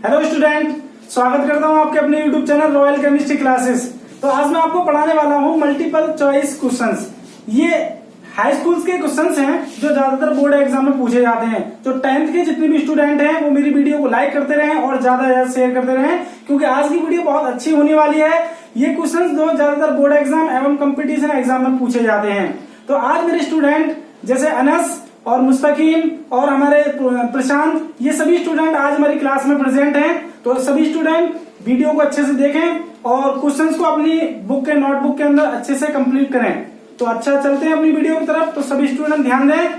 Hello student, स्वागत करता हूं आपके अपने YouTube channel royal chemistry classes. तो आज मैं आपको पढ़ाने वाला हूं मल्टीपल चॉइस क्वेश्चंस। ये हाई स्कूल्स के क्वेश्चंस हैं जो ज्यादातर बोर्ड एग्जाम में पूछे जाते हैं। जो 10th के जितने भी स्टूडेंट हैं वो मेरी वीडियो को लाइक करते रहें और ज्यादा शेयर करते रहें, क्योंकि आज की वीडियो बहुत अच्छी होने वाली है। ये क्वेश्चंस जो ज्यादातर बोर्ड एग्जाम एवं कंपटीशन एग्जाम में पूछे जाते हैं। तो आज मेरे स्टूडेंट जैसे अनस और मुस्तकीम और हमारे प्रशांत, ये सभी स्टूडेंट आज हमारी क्लास में प्रेजेंट हैं। तो सभी स्टूडेंट वीडियो को अच्छे से देखें और क्वेश्चंस को अपनी बुक के नोटबुक के अंदर अच्छे से कंप्लीट करें। तो अच्छा, चलते हैं अपनी वीडियो की तरफ। तो सभी स्टूडेंट ध्यान दें।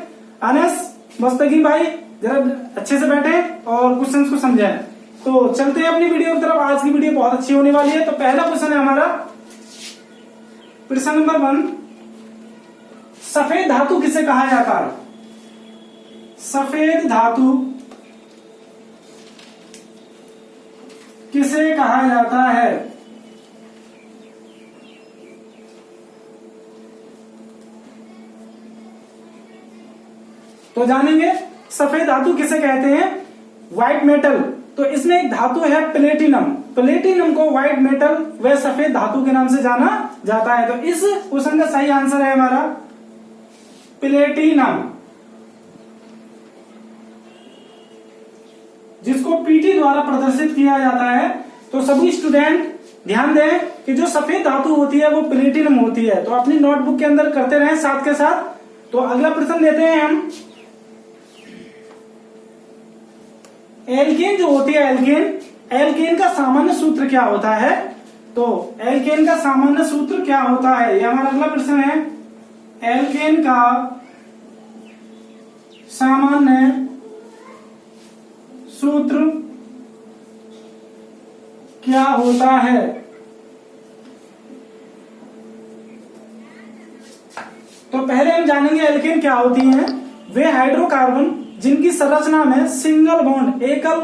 अनस, मुस्तकीम भाई जरा अच्छे से बैठे और क्वेश्चंस को समझें। तो चलते हैं अपनी वीडियो की तरफ। आज की वीडियो बहुत अच्छी होने वाली है। तो पहला क्वेश्चन है हमारा प्रश्न नंबर 1, सफेद धातु किसे कहा जाता है? सफेद धातु किसे कहा जाता है? तो जानेंगे सफेद धातु किसे कहते हैं। व्हाइट मेटल, तो इसमें एक धातु है प्लेटिनम। प्लेटिनम को व्हाइट मेटल व सफेद धातु के नाम से जाना जाता है। तो इस क्वेश्चन का सही आंसर है हमारा प्लेटिनम, जिसको पीटी द्वारा प्रदर्शित किया जाता है। तो सभी स्टूडेंट ध्यान दें कि जो सफेद धातु होती है वो प्लेटिनम होती है। तो अपनी नोटबुक के अंदर करते रहें साथ के साथ। तो अगला प्रश्न लेते हैं हम। एल्केन जो होती है, एल्केन का सामान्य सूत्र क्या होता है? तो एल्केन का सामान्य सूत्र क्या होता है, यह हमारा अगला प्रश्न है। एल्केन का सामान्य सूत्र क्या होता है? तो पहले हम जानेंगे एल्केन क्या होती हैं। वे हाइड्रोकार्बन जिनकी संरचना में सिंगल बॉन्ड, एकल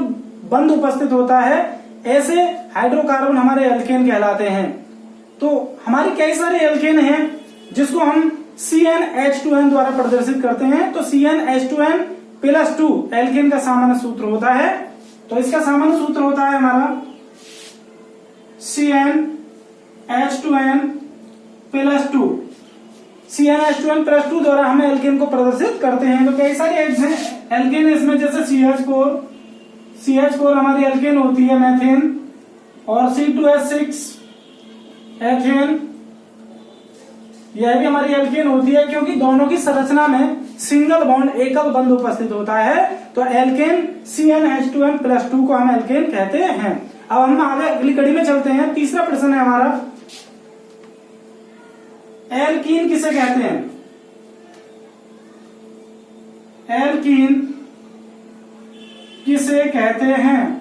बंध उपस्थित होता है, ऐसे हाइड्रोकार्बन हमारे एल्केन कहलाते हैं। तो हमारे कई सारे एल्केन हैं जिसको हम CnH2n द्वारा प्रदर्शित करते हैं। तो CnH2n+2 एल्केन का सामान्य सूत्र होता है। तो इसका सामान्य सूत्र होता है हमारा CnH2n+2। CnH2n+2 द्वारा हम एल्केन को प्रदर्शित करते हैं। तो कई सारे एल्केन इसमें, जैसे CH4 हमारी एल्केन होती है मैथेन, और C2H6 एथेन, यह भी हमारी एल्केन होती है, क्योंकि दोनों की संरचना में सिंगल बॉन्ड, एकल बंध उपस्थित होता है। तो एल्केन CnH2n+2 को हम एल्केन कहते हैं। अब हम आगे अगली कड़ी में चलते हैं। तीसरा प्रश्न है हमारा, एल्कीन किसे कहते हैं? एल्कीन किसे कहते हैं?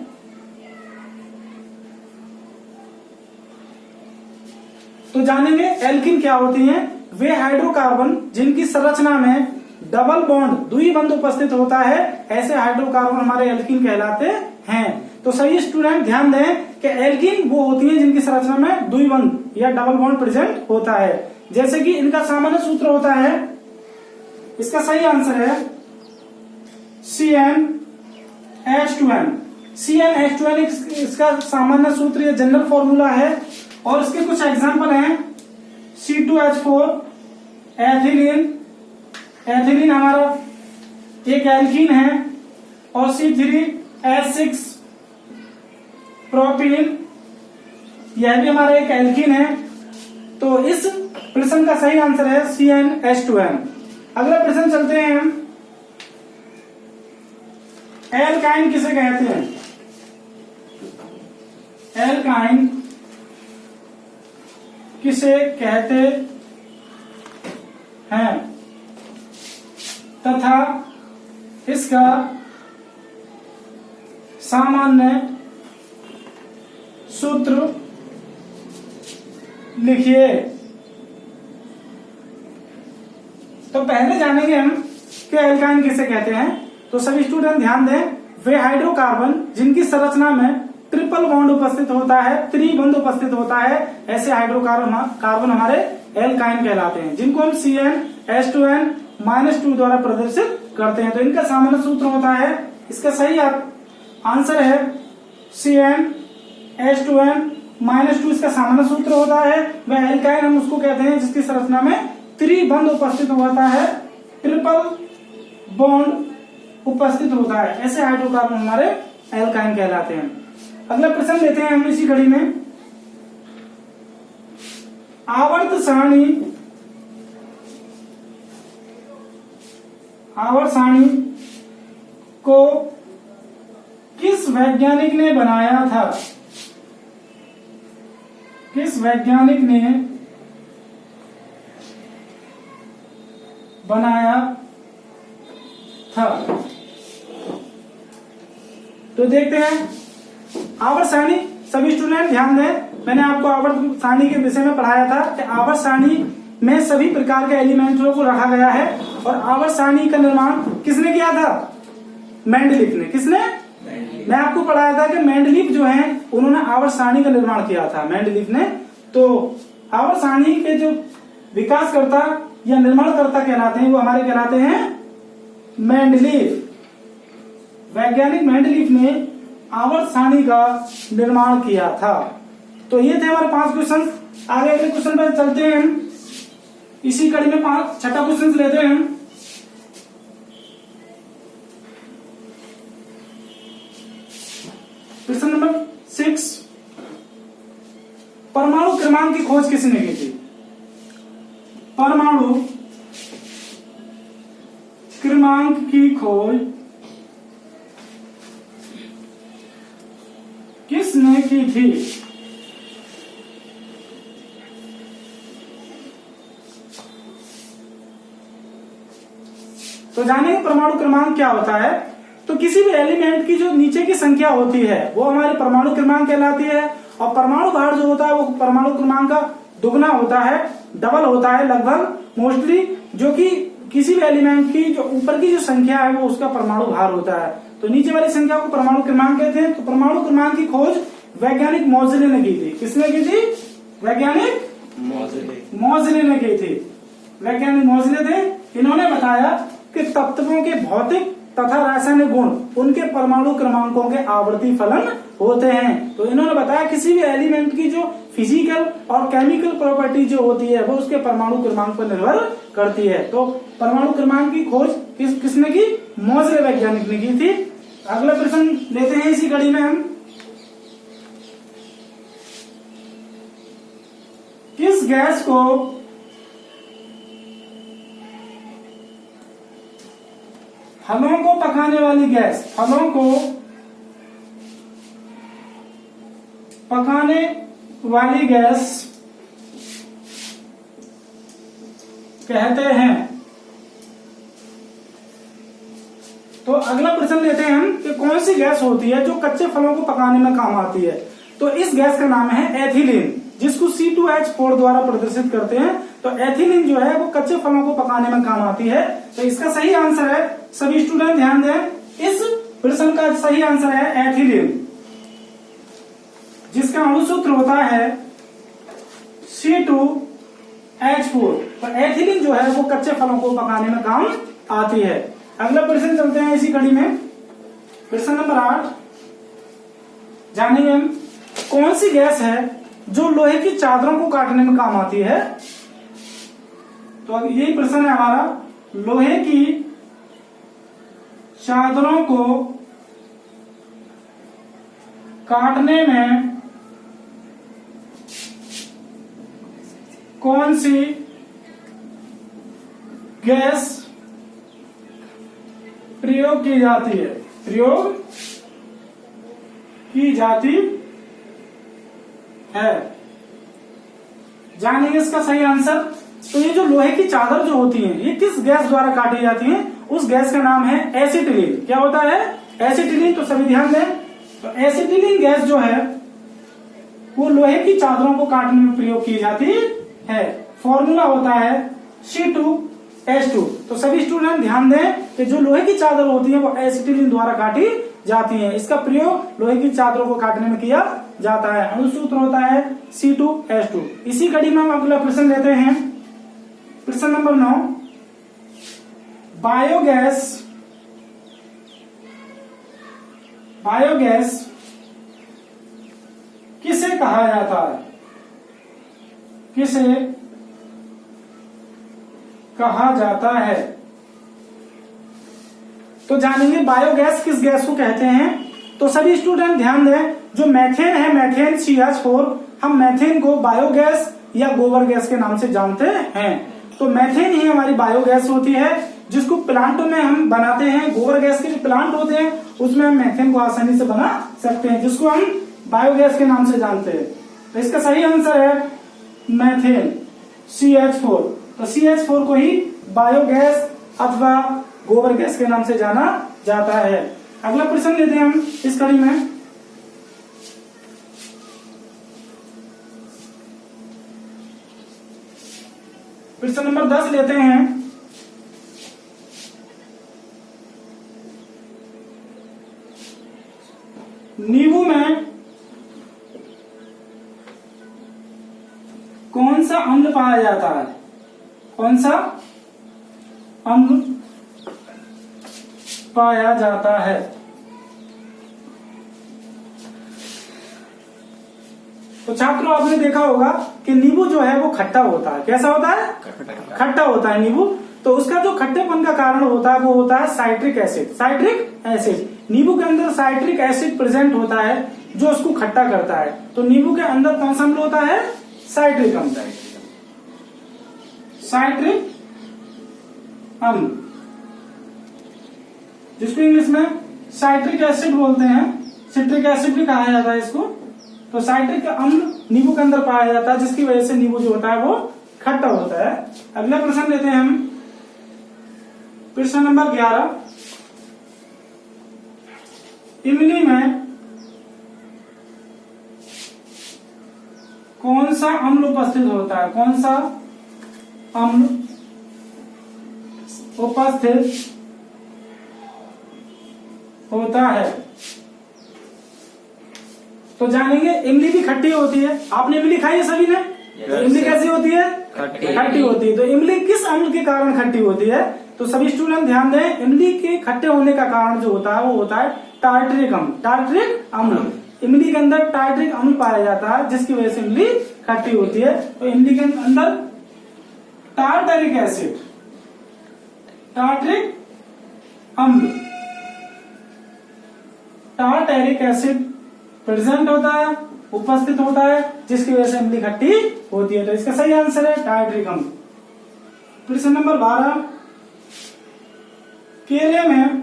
तो जानेंगे एल्कीन क्या होती हैं। वे हाइड्रोकार्बन जिनकी संरचना में डबल बॉन्ड, द्विबंध उपस्थित होता है, ऐसे हाइड्रोकार्बन हमारे एल्कीन कहलाते हैं। तो सही स्टूडेंट ध्यान दें कि एल्कीन वो होती है जिनकी संरचना में द्विबंध या डबल बॉन्ड प्रेजेंट होता है। जैसे कि इनका सामान्य सूत्र होता है, इसका सही आंसर है CnH2n। CnH2n इसका सामान्य सूत्र, ये जनरल फॉर्मूला है। और इसके कुछ एग्जांपल हैं। C2H4 एथिलीन हमारा एक एल्कीन है, और C3H6 प्रोपीन, यह भी हमारा एक एल्कीन है। तो इस प्रश्न का सही आंसर है CnH2n। अगला प्रश्न चलते हैं हम। एल्काइन किसे कहते हैं? एल्काइन किसे कहते हैं तथा इसका सामान्य सूत्र लिखिए। तो पहले जानेंगे हम कि एल्काइन किसे कहते हैं। तो सभी स्टूडेंट ध्यान दें, वे हाइड्रोकार्बन जिनकी संरचना में ट्रिपल बॉन्ड उपस्थित होता है, त्रिबंध उपस्थित होता है, ऐसे हाइड्रोकार्बन हमारे एल्काइन कहलाते हैं, जिनको हम CnH2n-2 द्वारा प्रदर्शित करते हैं। तो इनका सामान्य सूत्र होता है, इसका सही आंसर है CnH2n -2 इसका सामान्य सूत्र होता है। वह एल्काइन हम उसको कहते हैं जिसकी संरचना में त्रिबंध उपस्थित होता है, ट्रिपल बॉन्ड उपस्थित होता है। ऐसे हाइड्रोकार्बन हमारे एल्काइन कहलाते हैं। अगला प्रश्न लेते हैं हम इसी कड़ी में। आवर्त सारणी को किस वैज्ञानिक ने बनाया था? किस वैज्ञानिक ने बनाया था? तो देखते हैं आवर्त सारणी। सभी स्टूडेंट ध्यान दें, मैंने आपको आवर्त सारणी के विषय में पढ़ाया था कि आवर्त सारणी में सभी प्रकार के एलिमेंटों को रखा गया है। और आवर्त सारणी का निर्माण किसने किया था? मेंडलीफ ने। किसने? मैं आपको पढ़ाया था कि मेंडलीफ जो है उन्होंने आवर्त सारणी का निर्माण किया था, मेंडलीफ ने। तो आवर्त सारणी के जो विकासकर्ता या निर्माणकर्ता कहलाते हैं वो हमारे कहलाते हैं मेंडलीफ। वैज्ञानिक मेंडलीफ ने आवर्त सारणी का निर्माण किया था। तो ये थे हमारे 5 क्वेश्चन। आगे अगले क्वेश्चन पर चलते हैं हम। इसी कड़ी में 6ठा क्वेश्चन लेते हैं हम। क्वेश्चन नंबर 6, परमाणु क्रमांक की खोज किसने की थी? परमाणु क्रमांक की खोज किसने की थी? तो जानेंगे परमाणु क्रमांक क्या होता है। तो किसी भी एलिमेंट की जो नीचे की संख्या होती है वो हमारी परमाणु क्रमांक कहलाती है। और परमाणु भार जो होता है वो परमाणु क्रमांक का दुगना होता है, डबल होता है लगभग, मोस्टली, जो कि किसी भी एलिमेंट की जो ऊपर की जो संख्या है वो उसका परमाणु भार होता है। तो नीचे वाली संख्या को परमाणु क्रमांक कहते हैं। तो परमाणु क्रमांक की खोज वैज्ञानिक मोज़ले ने की थी। किसने की थी? वैज्ञानिक मोज़ले ने की थी। वैज्ञानिक मोज़ले थे। इन्होंने बताया कि तत्वों के भौतिक तथा रासायनिक गुण उनके परमाणु क्रमांकों के आवर्ती फलन होते हैं। तो इन्होंने बताया किसी भी एलिमेंट की जो फिजिकल और केमिकल प्रॉपर्टी जो होती है वो उसके परमाणु क्रमांक पर निर्भर करती है। तो परमाणु क्रमांक की खोज किसने की? मोज़ले वैज्ञानिक ने की थी। अगला प्रश्न लेते हैं इसी कड़ी में हम। किस गैस को फलों को पकाने वाली गैस, फलों को पकाने वाली गैस कहते हैं? तो अगला प्रश्न लेते हैं हम कि कौन सी गैस होती है जो कच्चे फलों को पकाने में काम आती है। तो इस गैस का नाम है एथिलीन, जिसको C2H4 द्वारा प्रदर्शित करते हैं। तो एथिलीन जो है वो कच्चे फलों को पकाने में काम आती है। तो इसका सही आंसर है, सभी स्टूडेंट ध्यान दें, इस प्रश्न का सही आंसर है एथिलीन, जिसका अणुसूत्र होता है C2H4। तो एथिलीन जो है वो कच्चे फलों को पकाने में काम आती है। अगला प्रश्न चलते हैं इसी कड़ी में। प्रश्न नंबर 8, जानेंगे हम कौन सी गैस है जो लोहे की चादरों को काटने में काम आती है। तो अब यही प्रश्न है हमारा, लोहे की चादरों को काटने में कौन सी गैस प्रयोग की जाती है? प्रयोग की जाती है। जानेंगे इसका सही आंसर। तो ये जो लोहे की चादर जो होती है ये किस गैस द्वारा काटी जाती है? उस गैस का नाम है एसिटिलीन। क्या होता है? एसिटिलीन। तो सभी ध्यान दें, तो एसिटिलीन गैस जो है वो लोहे की चादरों को काटने में प्रयोग की जाती है। फॉर्मूला होता है C2H2। तो सभी स्टूडेंट ध्यान दें कि जो लोहे की चादर होती है वो एसिटिलीन द्वारा काटी जाती है। इसका प्रयोग लोहे की चादरों को काटने में किया जाता है। अणुसूत्र होता है C2H2। इसी कड़ी में हम अगला प्रश्न लेते हैं। प्रश्न नंबर 9, बायोगैस किसे कहा जाता है? किसे कहा जाता है? तो जानेंगे बायोगैस किस गैस को कहते हैं। तो सभी स्टूडेंट ध्यान दें, जो मैथेन है, मैथेन CH4, हम मैथेन को बायोगैस या गोबर गैस के नाम से जानते हैं। तो मैथेन ही हमारी बायोगैस होती है, जिसको प्लांटों में हम बनाते हैं। गोबर गैस के जो प्लांट होते हैं उसमें हम मैथेन को आसानी से बना सकते हैं, जिसको हम बायोगैस के नाम से जानते हैं। तो इसका सही आंसर है मैथेन CH4। तो CH4 को ही बायोगैस अथवा गोबर गैस के नाम से जाना जाता है। अगला प्रश्न लेते हैं हम इस कड़ी में। प्रश्न नंबर 10 लेते हैं। नींबू में कौन सा अम्ल पाया जाता है? कौन सा अम्ल पाया जाता है? तो छात्रों, आपने देखा होगा कि नींबू जो है वो खट्टा होता है। कैसा होता है? खट्टा होता है नींबू। तो उसका जो खट्टेपन का कारण होता है वो होता है साइट्रिक एसिड। साइट्रिक एसिड, नींबू के अंदर साइट्रिक एसिड प्रेजेंट होता है जो उसको खट्टा करता है। तो नींबू के अंदर कौन सा अम्ल होता है? साइट्रिक अम्ल। साइट्रिक अम्ल, जिसको इंग्लिश में साइट्रिक एसिड बोलते हैं, सिट्रिक एसिड भी कहा जाता है इसको। तो साइट्रिक अम्ल नींबू के अंदर पाया जाता है, जिसकी वजह से नींबू जो होता है वो खट्टा होता है। अगला प्रश्न लेते हैं हम, प्रश्न नंबर 11। इमली में कौन सा अम्ल उपस्थित होता है? कौन सा अम्ल उपस्थित होता है? तो जानेंगे, इमली भी खट्टी होती है। आपने इमली खाई है सभी ने? तो इमली कैसी होती है? खट्टी होती है। तो इमली किस अम्ल के कारण खट्टी होती है? तो सभी स्टूडेंट ध्यान दें, इमली के खट्टे होने का कारण जो होता है वो होता है टार्टरिक अम्ल। टार्टरिक अम्ल, इमली के अंदर टार्टरिक अम्ल पाया जाता है, जिसकी वजह से इमली खट्टी होती है। तो इमली के अंदर टार्टरिक एसिड, टार्टरिक अम्ल, टार्टरिक एसिड प्रेजेंट होता है, उपस्थित होता है, जिसकी वजह से इमली खट्टी होती है। तो इसका सही आंसर है टार्टरिक अम्ल। प्रश्न नंबर 12। केले में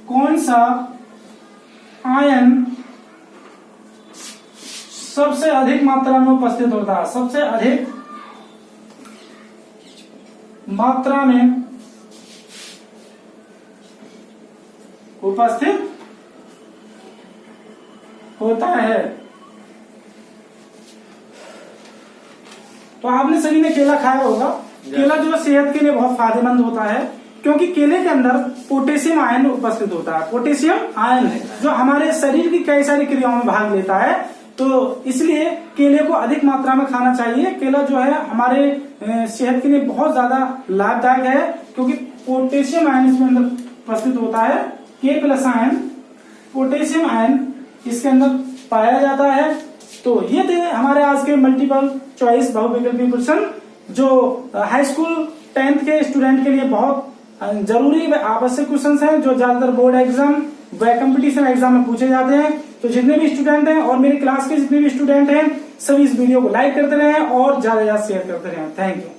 कौन सा आयन सबसे अधिक मात्रा में उपस्थित होता है? सबसे अधिक मात्रा में उपस्थित होता है। तो आपने सभी ने केला खाया होगा। केला जो है सेहत के लिए बहुत फायदेमंद होता है, क्योंकि केले के अंदर पोटेशियम आयन उपस्थित होता है। पोटेशियम आयन जो हमारे शरीर की कई सारी क्रियाओं में भाग लेता है, तो इसलिए केले को अधिक मात्रा में खाना चाहिए। केला जो है हमारे सेहत के लिए बहुत ज्यादा लाभदायक है, क्योंकि पोटेशियम आयन इसमें अंदर उपस्थित होता है। K+ आयन, पोटेशियम आयन इसके अंदर पाया जाता है। तो ये थे हमारे आज के मल्टीपल चॉइस बहुविकल्पी प्रश्न, जो हाई स्कूल 10th के स्टूडेंट के लिए बहुत जरूरी व आवश्यक क्वेश्चंस हैं, जो ज्यादातर बोर्ड एग्जाम व कंपटीशन एग्जाम में पूछे जाते हैं। तो जितने भी स्टूडेंट हैं और मेरी क्लास के जितने भी स्टूडेंट हैं, सभी इस वीडियो को लाइक करते रहें और ज्यादा से ज्यादा शेयर करते रहें। Thank you.